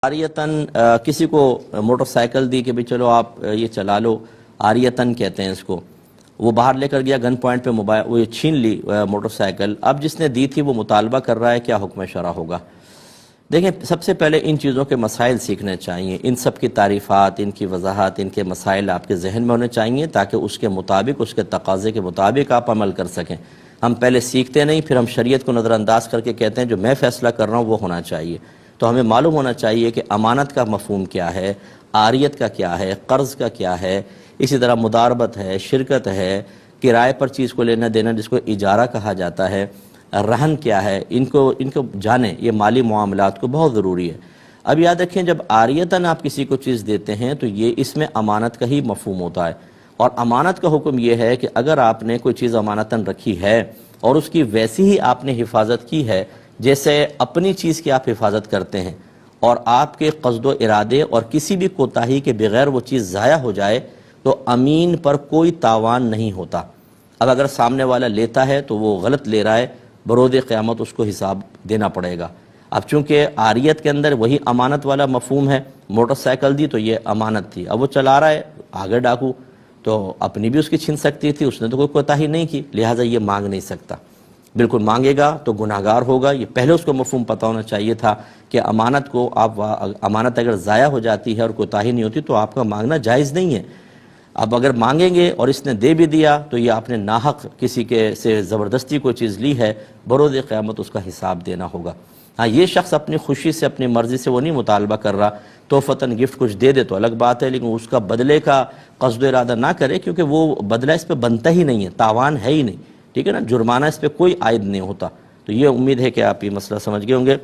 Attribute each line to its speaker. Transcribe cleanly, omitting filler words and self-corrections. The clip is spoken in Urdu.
Speaker 1: عاریتاً کسی کو موٹر سائیکل دی کہ بھی چلو آپ یہ چلا لو، عاریتاً کہتے ہیں اس کو، وہ باہر لے کر گیا گن پوائنٹ پہ موبائل وہ چھین لی موٹر سائیکل، اب جس نے دی تھی وہ مطالبہ کر رہا ہے، کیا حکم شرع ہوگا؟ دیکھیں، سب سے پہلے ان چیزوں کے مسائل سیکھنے چاہیے، ان سب کی تعریفات، ان کی وضاحت، ان کے مسائل آپ کے ذہن میں ہونے چاہیے تاکہ اس کے مطابق، اس کے تقاضے کے مطابق آپ عمل کر سکیں۔ ہم پہلے سیکھتے نہیں، پھر ہم شریعت کو نظر انداز کر کے کہتے ہیں جو میں فیصلہ کر رہا ہوں وہ ہونا چاہیے۔ تو ہمیں معلوم ہونا چاہیے کہ امانت کا مفہوم کیا ہے، عاریت کا کیا ہے، قرض کا کیا ہے، اسی طرح مداربت ہے، شرکت ہے، کرائے پر چیز کو لینا دینا جس کو اجارہ کہا جاتا ہے، رہن کیا ہے، ان کو جانیں، یہ مالی معاملات کو بہت ضروری ہے۔ اب یاد رکھیں، جب عاریتاً آپ کسی کو چیز دیتے ہیں تو یہ اس میں امانت کا ہی مفہوم ہوتا ہے، اور امانت کا حکم یہ ہے کہ اگر آپ نے کوئی چیز امانتاً رکھی ہے اور اس کی ویسی ہی آپ نے حفاظت کی ہے جیسے اپنی چیز کی آپ حفاظت کرتے ہیں، اور آپ کے قصد و ارادے اور کسی بھی کوتاہی کے بغیر وہ چیز ضائع ہو جائے تو امین پر کوئی تاوان نہیں ہوتا۔ اب اگر سامنے والا لیتا ہے تو وہ غلط لے رہا ہے، بروز قیامت اس کو حساب دینا پڑے گا۔ اب چونکہ عاریت کے اندر وہی امانت والا مفہوم ہے، موٹر سائیکل دی تو یہ امانت تھی، اب وہ چلا رہا ہے آگے ڈاکو تو اپنی بھی اس کی چھین سکتی تھی، اس نے تو کوئی کوتاہی نہیں کی، لہٰذا یہ مانگ نہیں سکتا۔ بالکل مانگے گا تو گناہگار ہوگا۔ یہ پہلے اس کو مفہوم پتہ ہونا چاہیے تھا کہ امانت کو امانت اگر ضائع ہو جاتی ہے اور کوتاہی نہیں ہوتی تو آپ کا مانگنا جائز نہیں ہے۔ اب اگر مانگیں گے اور اس نے دے بھی دیا تو یہ آپ نے ناحق کسی کے سے زبردستی کوئی چیز لی ہے، بروز قیامت اس کا حساب دینا ہوگا۔ ہاں، یہ شخص اپنی خوشی سے، اپنی مرضی سے وہ نہیں مطالبہ کر رہا، تحفتاً گفٹ کچھ دے دے تو الگ بات ہے، لیکن اس کا بدلے کا قصد و ارادہ نہ کرے، کیونکہ وہ بدلہ اس پہ بنتا ہی نہیں ہے، تاوان ہے ہی نہیں، ٹھیک ہے نا، جرمانہ اس پہ کوئی عائد نہیں ہوتا۔ تو یہ امید ہے کہ آپ یہ مسئلہ سمجھ گئے ہوں گے۔